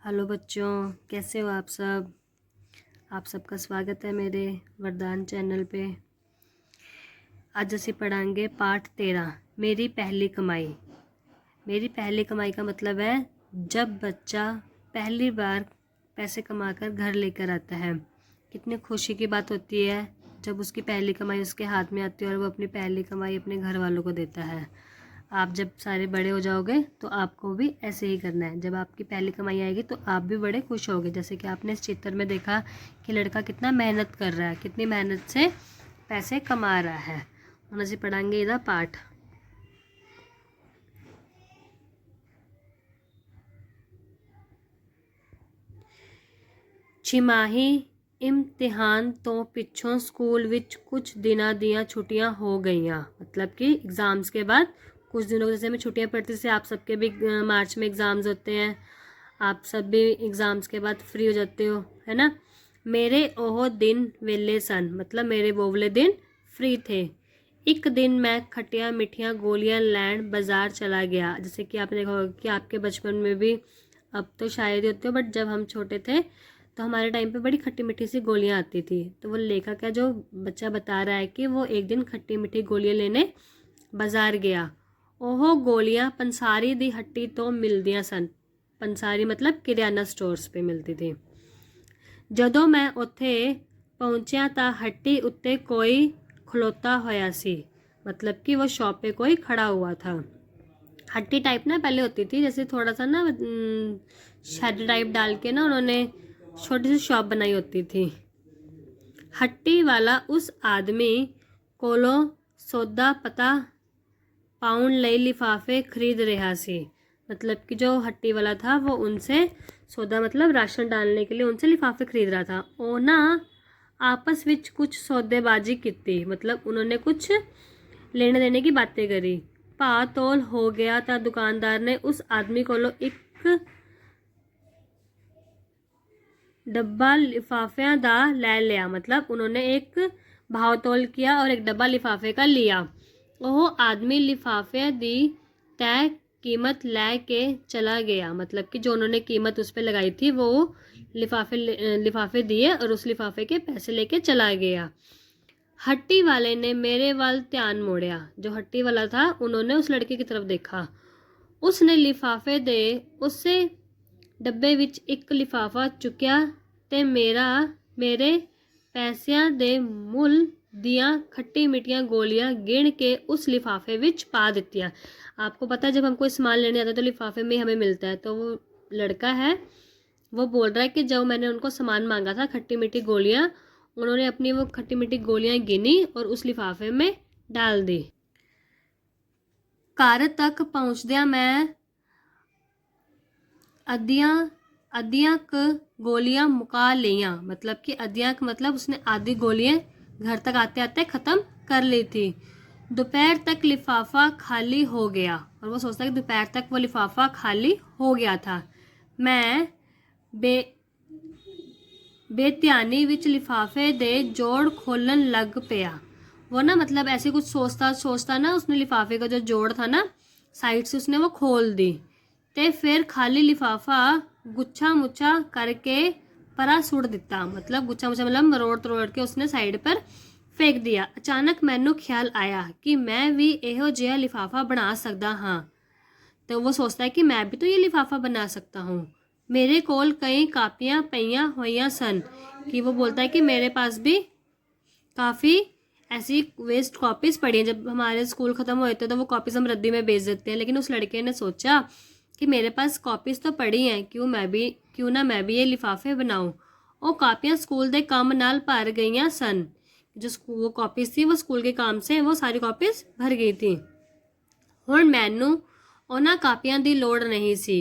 Hello बच्चों, कैसे हो आप सब। आप सबका स्वागत है मेरे वरदान चैनल पे। आज ਅਸੀਂ पढ़ाएंगे पाठ 13 मेरी पहली कमाई। मेरी पहली कमाई का मतलब है जब बच्चा पहली बार पैसे कमाकर घर लेकर आता है। कितनी खुशी की बात होती है जब उसकी पहली कमाई उसके हाथ में आती है और वो अपनी पहली कमाई अपने घर वालों को देता है। आप जब सारे बड़े हो जाओगे तो आपको भी ऐसे ही करना है। जब आपकी पहली कमाई आएगी तो आप भी बड़े खुश होगे। जैसे कि आपने इस चित्र में देखा कि लड़का कितना मेहनत कर रहा है, कितनी मेहनत से पैसे कमा रहा है। हम ਅਸੀਂ पढ़ाएंगे ਇਹਦਾ पाठ। ਛਿਮਾਹੀ इम्तिहान तो पिछों स्कूल विच कुछ दिना दियाँ छुट्टियां हो गईयां। मतलब कि एग्ज़ाम्स के बाद कुछ दिनों जैसे हमें छुट्टियां पड़ती थी, आप सबके भी मार्च में एग्ज़ाम्स होते हैं, आप सब भी एग्ज़ाम्स के बाद फ्री हो जाते हो, है ना। मेरे ओह दिन वेले सन, मतलब मेरे वो वाले दिन फ्री थे। एक दिन मैं खट्टियाँ मिठियाँ गोलियाँ लैंड बाज़ार चला गया। जैसे कि आपने देखा होगा कि आपके बचपन में भी, अब तो शायद ही होते हो, बट जब हम छोटे थे तो हमारे टाइम पे बड़ी खट्टी मीठी सी गोलियाँ आती थी। तो वो लेखक है जो बच्चा बता रहा है कि वो एक दिन खट्टी मीठी गोलियाँ लेने बाज़ार गया। ओह गोलियाँ पंसारी दी हट्टी तो मिलदियाँ सन। पंसारी मतलब किराना स्टोर्स पे मिलती थी। ਜਦੋਂ मैं ਉੱਥੇ पहुँचा ਤਾਂ हट्टी उत्ते कोई खलोता होया सी। मतलब कि वो शॉप पे कोई खड़ा हुआ था। हट्टी टाइप ना पहले होती थी, जैसे थोड़ा सा ना शेड टाइप डाल के ना उन्होंने छोटी सी शॉप बनाई होती थी। हट्टी वाला उस आदमी कोलों सौदा पता पाउंड लई लिफाफे खरीद रहा सी। मतलब कि जो हट्टी वाला था वो उनसे सौदा मतलब राशन डालने के लिए उनसे लिफाफे खरीद रहा था। वो ना आपस विच कुछ सौदेबाजी की, मतलब उन्होंने कुछ लेने देने की बातें करी। भा तोल हो गया तो दुकानदार ने उस आदमी कोलों एक डब्बा लिफाफियां दा ले लिया। मतलब उन्होंने एक भाव तोल किया और एक डब्बा लिफाफे का लिया। वह आदमी लिफाफे दी तय कीमत ले के चला गया। मतलब कि जो उन्होंने कीमत उस पर लगाई थी वो लिफाफे दिए और उस लिफाफे के पैसे लेके चला गया। हट्टी वाले ने मेरे वाल ध्यान मोड़िया। जो हट्टी वाला था उन्होंने उस लड़के की तरफ देखा। उसने लिफाफे दे उससे डब्बे विच एक लिफाफा चुकिया ते मेरे पैसियां दे मुल दियाँ खट्टी मिठियाँ गोलियाँ गिन के उस लिफाफे विच पा दित्तियां। आपको पता है जब हम कोई सामान लेने जाते हैं तो लिफाफे में हमें मिलता है। तो वो लड़का है वो बोल रहा है कि जब मैंने उनको सामान मांगा था खट्टी मीठी गोलियाँ, उन्होंने अपनी वो खट्टी मीठी गोलियाँ गिनी और उस लिफाफे में डाल दी। घर तक पहुँचदिया मैं अद्धियां क गोलियां मुका लियां। मतलब कि अद्धियां मतलब उसने आधी गोलियां घर तक आते आते ख़त्म कर ली थी। दोपहर तक लिफाफा खाली हो गया। और वो सोचता है कि दोपहर तक वो लिफाफा खाली हो गया था। मैं बेध्यानी विच लिफाफे दे जोड़ खोलन लग पिया। वो ना मतलब ऐसे कुछ सोचता सोचता ना उसने लिफाफे का जो जोड़ था ना साइड से उसने वो खोल दी ते फिर खाली लिफाफा गुच्छा मुच्छा करके परा सुट दिता। मतलब गुच्छा मुच्छा मतलब मरोड़ तरोड़ के उसने साइड पर फेंक दिया। अचानक मैनू ख्याल आया कि मैं भी इहो जिहा लिफाफा बना सकता हाँ। तो वो सोचता है कि मैं भी तो ये लिफाफा बना सकता हूँ। मेरे कोल कई कापियाँ पईयां होइयां सन। कि वो बोलता है कि मेरे पास भी काफ़ी ऐसी वेस्ट कॉपीज़ पड़ी हैं। जब हमारे स्कूल ख़त्म हो जाते हैं तो वो कॉपीज़ हम रद्दी में बेच देते हैं। लेकिन उस लड़के ने सोचा कि मेरे पास कॉपीज़ तो पड़ी हैं, क्यों ना मैं भी ये लिफाफे बनाऊँ। वो कापियाँ स्कूल के काम नाल भर गईयां सन। जो वो कॉपीज़ थी वो स्कूल के काम से वो सारी कॉपीज़ भर गई थी। हुण मैनू उन्हां कापियां दी लोड़ नहीं सी।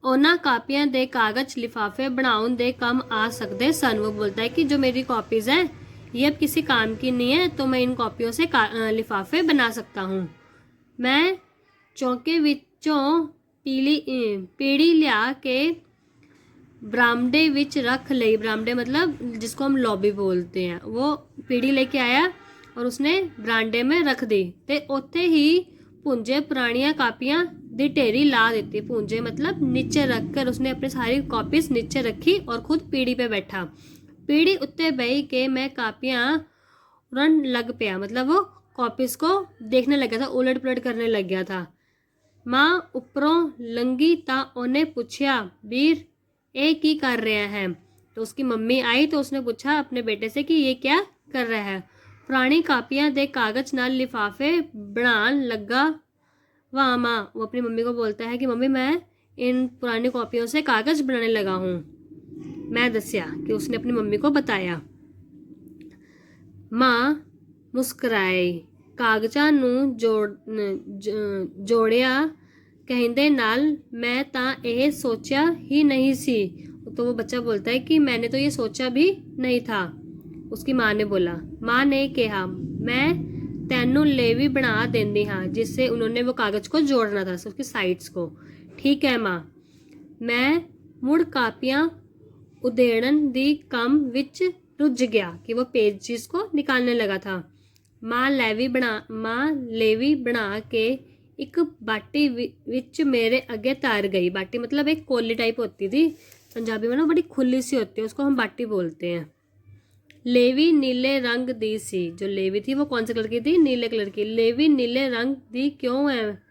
उन्हां कापियां दे कागज़ लिफाफे बनाउण दे काम आ सकते सन। वो बोलता है कि जो मेरी कॉपीज़ हैं ये अब किसी काम की नहीं है, तो मैं इन कॉपियों से लिफाफे बना सकता हूँ। मैं चौके विचों पीढ़ी लिया के बरामदे विच रख लई। बरामदे मतलब जिसको हम लॉबी बोलते हैं। वो पीढ़ी लेके आया और उसने बरांडे में रख दी ते उत्थे ही पुंजे पुरानियां कापियां दी ढेरी ला देती। पूंजे मतलब नीचे रखकर उसने अपनी सारी कॉपीज नीचे रखी और खुद पीढ़ी पे बैठा। पीढ़ी उत्ते बही के मैं कापियां उड़न लग पिया, मतलब वो कॉपीज को देखने लग गया था, उलट पुलट करने लग गया था। माँ उपरों लंगी ता उन्हें पूछया, वीर ये की कर रहे हैं। तो उसकी मम्मी आई तो उसने पूछा अपने बेटे से कि ये क्या कर रहा है। पुरानी कापियां दे कागज नाल लिफाफे बनान लगा। वाह माँ, वो अपनी मम्मी को बोलता है कि मम्मी मैं इन पुरानी कॉपियों से कागज बनाने लगा हूँ। मैं दसिया कि उसने अपनी मम्मी को बताया। माँ मुस्कुराई। कागजां नूं जोड़िया कहंदे नाल मैं तां यह सोचा ही नहीं सी। तो वो बच्चा बोलता है कि मैंने तो ये सोचा भी नहीं था। उसकी माँ ने बोला, माँ ने कहा मैं तैनू लेवी बना देंदी हाँ, जिससे उन्होंने वो कागज को जोड़ना था, उसकी साइड्स को। ठीक है माँ। मैं मुड़ कापियां उधेड़न दी कम विच रुझ गया कि वो पेजेस को निकालने लगा था। माँ लेवी बना के एक बाटी विच मेरे अगे तार गई। बाटी मतलब एक कोली टाइप होती थी, पंजाबी में ना बड़ी खुली सी होती है, उसको हम बाटी बोलते हैं। लेवी नीले रंग दी सी। जो लेवी थी वो कौन से कलर की थी? नीले कलर की। लेवी नीले रंग दी क्यों है?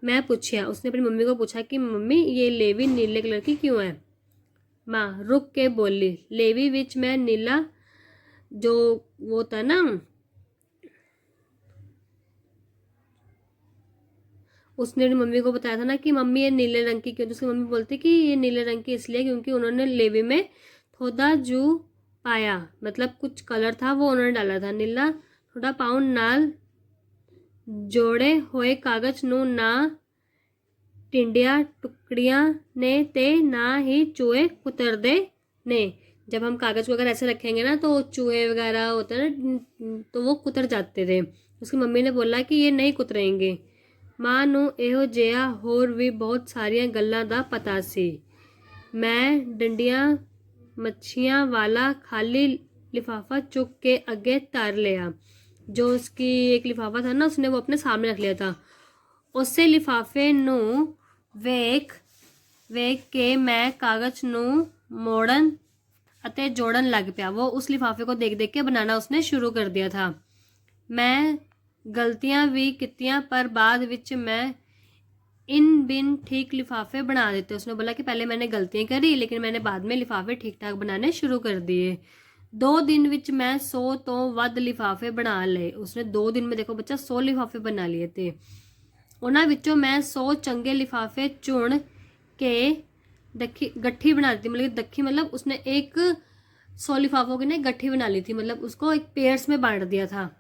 मैं पूछा। उसने अपनी मम्मी को पूछा कि मम्मी ये लेवी नीले कलर की क्यों है? माँ रुक के बोली, लेवी विच मैं नीला जो वो था ना, उसने अपनी मम्मी को बताया था ना कि मम्मी ये नीले रंग की क्यों। तो उसकी मम्मी बोलती कि ये नीले रंग की इसलिए क्योंकि उन्होंने लेवी में थोड़ा जू पाया, मतलब कुछ कलर था वो उन्होंने डाला था। नीला थोड़ा पाउंड नाल जोड़े हुए कागज नू ना टिंडिया टुकड़ियां ने ते ना ही चूहे कुतरदे ने। जब हम कागज को अगर ऐसे रखेंगे ना तो चूहे वगैरह होते हैं ना, तो वो कुतर जाते थे। उसकी मम्मी ने बोला कि ये नहीं कुतरेंगे। माँ नू ਇਹੋ ਜਿਹਾ होर भी बहुत सारिया गल्लां दा पता सी। मैं डंडियां मच्छियां वाला खाली लिफाफा चुक के अगे तार लिया। जो उसकी एक लिफाफा था ना, उसने वो अपने सामने रख लिया था। उसे लिफाफे नू वेख के मैं कागज नू मोड़न अते जोड़न लग पिया। वो उस लिफाफे को देख देख के बनाना उसने शुरू कर दिया था। मैं गलतियां भी कितियां पर बाद विच मैं इन बिन ठीक लिफाफे बना देते। उसने बोला कि पहले मैंने गलतियां करी लेकिन मैंने बाद में लिफाफे ठीक ठाक बनाने शुरू कर दिए। 2 दिन विच मैं 100 तो वध लिफाफे बना लए। उसने 2 दिन में देखो बच्चा 100 लिफाफे बना लिए थे। उन्हां विचों मैं 100 चंगे लिफाफे चुन के गट्ठी बना दी थी। मतलब दखी मतलब उसने एक 100 लिफाफों की ना गट्ठी बना ली थी, मतलब उसको एक पेयर्स में बांट दिया था।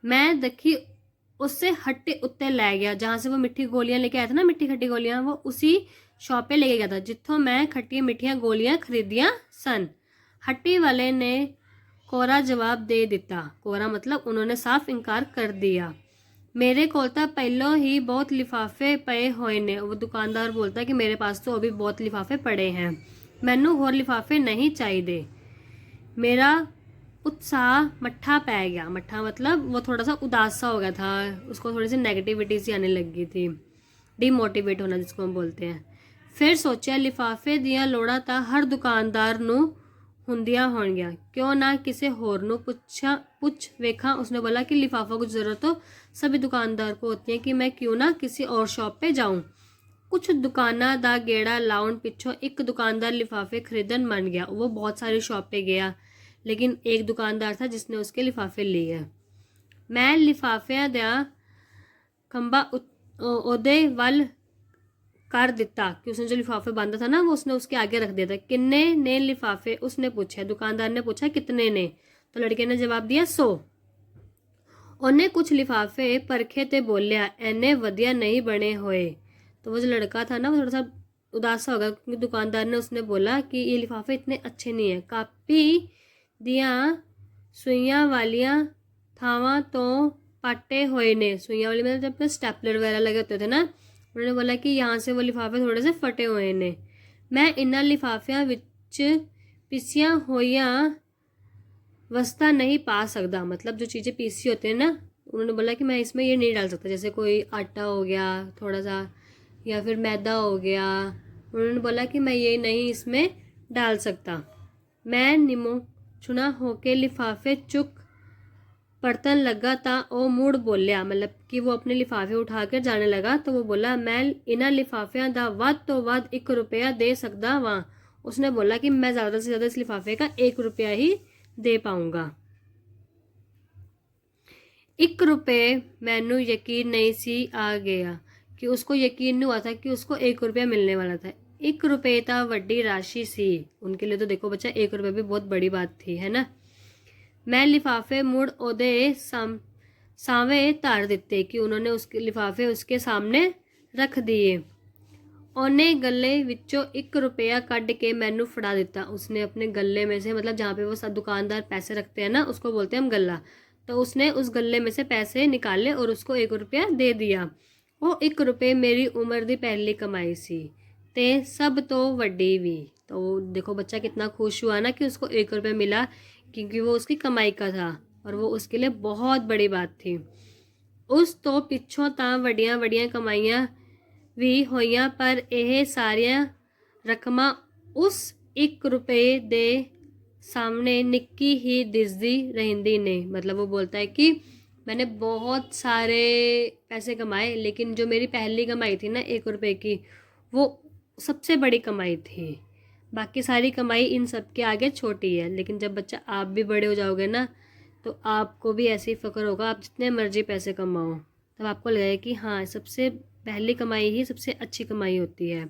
मैं दखी उससे हट्टे उत्ते लै गया, जहाँ से वो मिट्टी गोलियां लेके आया था ना, मिट्टी खट्टी गोलियां, वो उसी शॉप पे लेके गया था जिथों मैं खट्टी मिठियां गोलियां खरीदियां सन। हट्टी वाले ने कोरा जवाब दे दिता। कोरा मतलब उन्होंने साफ इनकार कर दिया। मेरे कोल तो पहलों ही बहुत लिफाफे पे हुए ने। वो दुकानदार बोलता है कि मेरे पास तो अभी बहुत लिफाफे पड़े हैं, मैनू होर लिफाफे नहीं चाहिए। मेरा उत्साह मट्ठा पै गया। मट्ठा मतलब वो थोड़ा सा उदास सा हो गया था, उसको थोड़ी सी नेगेटिविटी सी आने लगी थी, डिमोटिवेट होना जिसको हम बोलते हैं। फिर सोचा लिफाफे दियां लोड़ां तां हर दुकानदार नू हुंदियां होणगियां, क्यों ना किसी होर नू पुछ वेखा। उसने बोला कि लिफाफा की ज़रूरत तो सभी दुकानदार को होती है, कि मैं क्यों ना किसी और शॉप पे जाऊँ। कुछ दुकाना दा गेड़ा लाउन पिछों एक दुकानदार लिफाफे खरीदन मन गया। वो बहुत सारी शॉप पे गया लेकिन एक दुकानदार था जिसने उसके लिफाफे लिए। मैं लिफाफियां दा खंबा ओदे वल कर दिता कि उसने जो लिफाफे बांधा था ना वो उसने उसके आगे रख दिया था। किन्ने ने लिफाफे? उसने पूछा। दुकानदार ने पूछा कितने ने? तो लड़के ने जवाब दिया 100। उन्हें कुछ लिफाफे परखे ते बोलिया एने वधिया नहीं बने हुए। तो वो जो लड़का था ना वो थोड़ा सा उदास सा होगा क्योंकि दुकानदार ने उसने बोला कि ये लिफाफे इतने अच्छे नहीं है। कापी दियां सुइयां वालियां थावां तो पाटे हुए ने। सुइयां वाली मतलब जब स्टेपलर वगैरह लगे होते थे ना, उन्होंने बोला कि यहाँ से वो लिफाफे थोड़े से फटे हुए ने। मैं इन्हां लिफाफियां विच पिसियां होइयां वस्ता नहीं पा सकता। मतलब जो चीज़ें पीसी होती हैं ना उन्होंने बोला कि मैं इसमें ये नहीं डाल सकता, जैसे कोई आटा हो गया थोड़ा सा या फिर मैदा हो गया, उन्होंने बोला कि मैं ये नहीं इसमें डाल सकता। मैं निमो चुना होके लिफाफे चुक बर्तन लगा था वो मुड़ बोलिया, मतलब कि वो अपने लिफाफे उठा कर जाने लगा तो वो बोला मैं इन्ह लिफाफिया का वध तो वध ₹1 दे सकता वहाँ। उसने बोला कि मैं ज़्यादा से ज़्यादा इस लिफाफे का ₹1 ही दे पाऊँगा। ₹1 मैनू यकीन नहीं सी आ गया कि उसको यकीन नहीं हुआ था कि उसको ₹1 मिलने वाला था। ₹1 तो वड्डी राशि सी उनके लिए, तो देखो बच्चा ₹1 भी बहुत बड़ी बात थी, है ना। मैं लिफाफे मुड़ ओदे सावे धर दिते कि उन्होंने उसके लिफाफे उसके सामने रख दिए। उन्हें गले विचों ₹1 कढ़ के मैनू फड़ा दिता। उसने अपने गले में से, मतलब जहाँ पे वो सब दुकानदार पैसे रखते हैं ना उसको बोलते हैं हम गला, तो उसने उस गले में से पैसे निकाले और उसको ₹1 दे दिया। वो ₹1 मेरी उम्र दी पहली कमाई सी ते सब तो वड्डी भी। तो देखो बच्चा कितना खुश हुआ ना कि उसको ₹1 मिला, क्योंकि वो उसकी कमाई का था और वो उसके लिए बहुत बड़ी बात थी। उस तो पिछों तां वड्डियां वड्डियां कमाइयां भी होइयां, पर यह सारिया रकमां उस ₹1 दे सामने निक्की ही दिसदी रहिंदी ने। मतलब वो बोलता है कि मैंने बहुत सारे पैसे कमाए, लेकिन जो मेरी पहली कमाई थी ना ₹1 की, वो सबसे बड़ी कमाई थी। बाकी सारी कमाई इन सब के आगे छोटी है। लेकिन जब बच्चा आप भी बड़े हो जाओगे ना, तो आपको भी ऐसे ही फ़क्र होगा, आप जितने मर्जी पैसे कमाओ, तब आपको लगेगा कि हाँ सबसे पहली कमाई ही सबसे अच्छी कमाई होती है।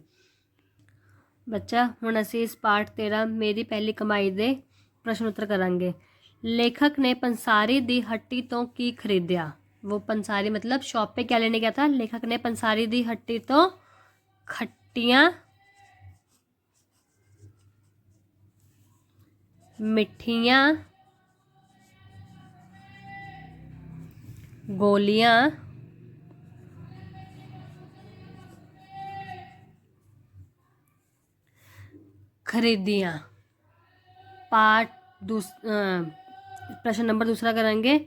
बच्चा हुण असीं इस पाठ 13 मेरी पहली कमाई दे प्रश्न उत्तर करांगे। लेखक ने पंसारी दी हट्टी तो की खरीदिया। वो पंसारी मतलब शॉप पे क्या लेने गया था? लेखक ने पंसारी दी हट्टी तो खट्टियाँ मिठियाँ गोलियाँ खरीदियाँ। पाठ प्रश्न नंबर दूसरा करेंगे।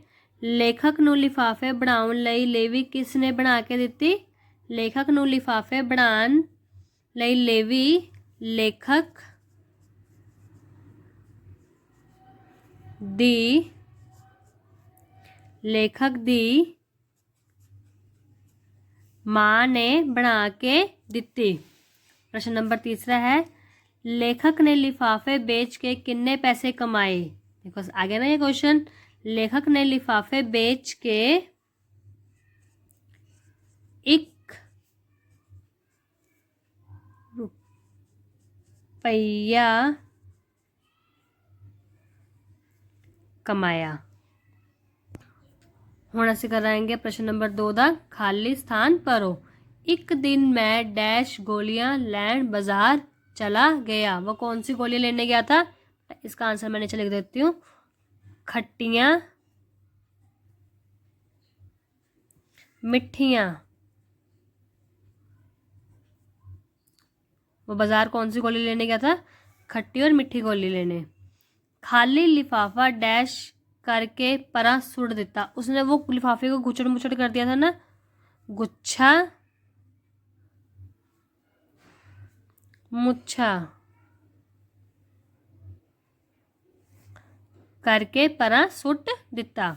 लेखक नूं लिफाफे बनाउण लई लेवी किस ने बना के दिती? लेखक नूं लिफाफे बनाउण लई लेवी लेखक दी माँ ने बना के दिती। प्रश्न नंबर तीसरा है, लेखक ने लिफाफे बेच के कितने पैसे कमाए? देखो आगे ना ये क्वेश्चन, लेखक ने लिफाफे बेच के ₹1 कमाया। हुण असीं करांगे प्रश्न नंबर 2 दा खाली स्थान भरो। एक दिन मैं डैश गोलियां लैंड बाजार चला गया। वो कौन सी गोलियां लेने गया था? इसका आंसर मैं नीचे लिख देती हूँ, खट्टियाँ मिठियाँ। वो बाजार कौन सी गोली लेने गया था? खट्टी और मिठी गोली लेने। खाली लिफाफा डैश करके परा सुट दिता। उसने वो लिफाफे को गुचड़ मुचड़ कर दिया था ना, गुच्छा मुच्छा करके परा सुट दिता।